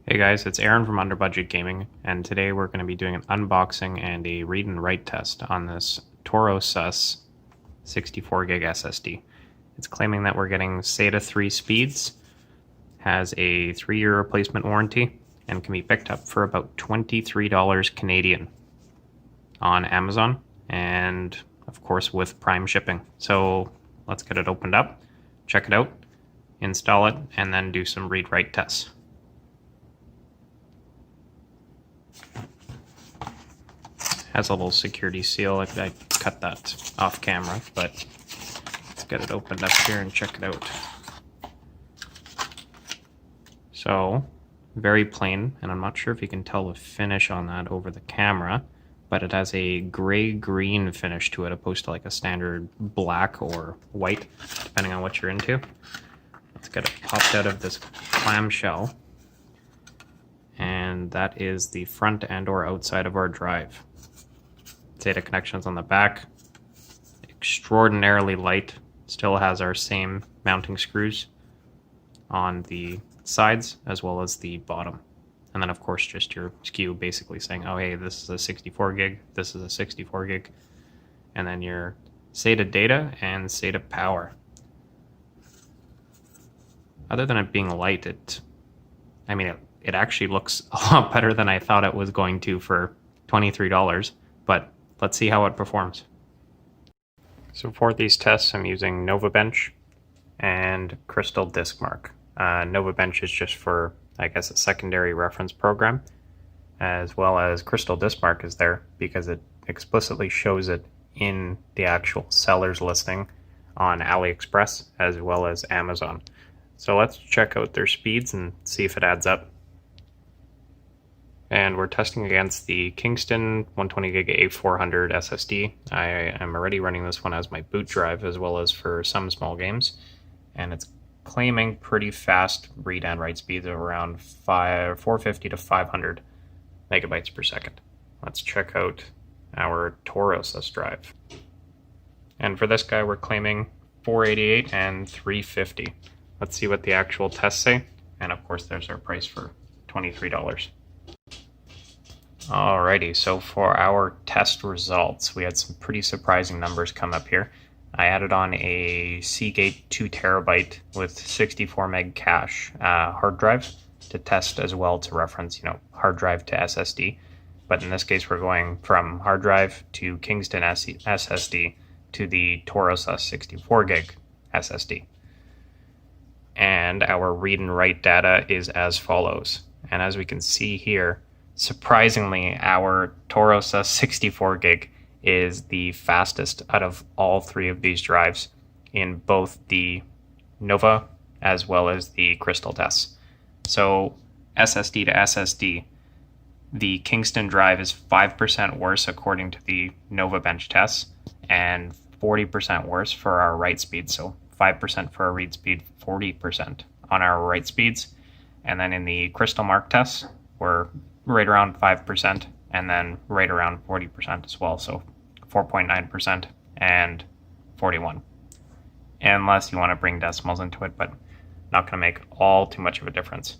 Hey guys, it's Aaron from Under Budget Gaming, and today we're going to be doing an unboxing and a read and write test on this Torosus 64 gig SSD. It's claiming that we're getting SATA 3 speeds, has a 3-year replacement warranty, and can be picked up for about $23 Canadian on Amazon, and of course with Prime shipping. So let's get it opened up, check it out, install it, and then do some read-write tests. Has a little security seal. I cut that off camera, but let's get it opened up here and check it out. So, very plain, and I'm not sure if you can tell the finish on that over the camera, but it has a gray-green finish to it, opposed to like a standard black or white, depending on what you're into. Let's get it popped out of this clamshell. And that is the front and or outside of our drive. SATA connections on the back, extraordinarily light, still has our same mounting screws on the sides as well as the bottom. And then of course just your SKU basically saying, oh hey, this is a 64 gig, this is a 64 gig, and then your SATA data and SATA power. Other than it being light, it actually looks a lot better than I thought it was going to for $23, but let's see how it performs. So for these tests, I'm using Novabench and Crystaldiskmark. Novabench is just for, I guess, a secondary reference program, as well as Crystaldiskmark is there because it explicitly shows it in the actual seller's listing on AliExpress as well as Amazon. So let's check out their speeds and see if it adds up. And we're testing against the Kingston 120GB A400 SSD. I am already running this one as my boot drive as well as for some small games. And it's claiming pretty fast read and write speeds of around 450 to 500 megabytes per second. Let's check out our Torosus drive. And for this guy, we're claiming 488 and 350. Let's see what the actual tests say. And of course, there's our price for $23. Alrighty, so for our test results, we had some pretty surprising numbers come up here. I added on a Seagate 2TB with 64 meg cache hard drive to test as well to reference, hard drive to SSD. But in this case, we're going from hard drive to Kingston SSD to the Torosus 64 gig SSD. And our read and write data is as follows. And as we can see here, surprisingly, our Torosus 64 gig is the fastest out of all three of these drives in both the Nova as well as the Crystal tests. So SSD to SSD, the Kingston drive is 5% worse according to the Novabench tests and 40% worse for our write speed. So 5% for our read speed, 40% on our write speeds. And then in the Crystaldiskmark tests, we're right around 5% and then right around 40% as well. So 4.9% and 41. Unless you want to bring decimals into it, but not going to make all too much of a difference.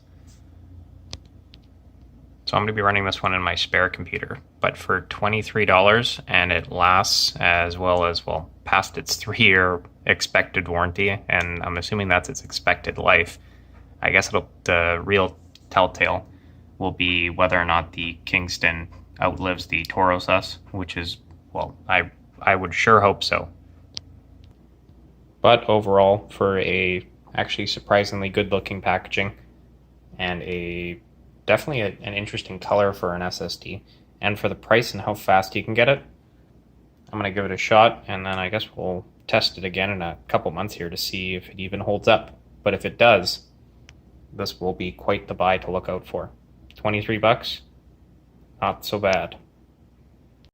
So I'm going to be running this one in my spare computer, but for $23, and it lasts as well as, past its 3-year expected warranty, and I'm assuming that's its expected life. I guess the real telltale will be whether or not the Kingston outlives the Torosus, which is, I would sure hope so. But overall, for a actually surprisingly good looking packaging and definitely an interesting color for an SSD, and for the price and how fast you can get it, I'm going to give it a shot, and then I guess we'll test it again in a couple months here to see if it even holds up. But if it does, this will be quite the buy to look out for. $23, not so bad.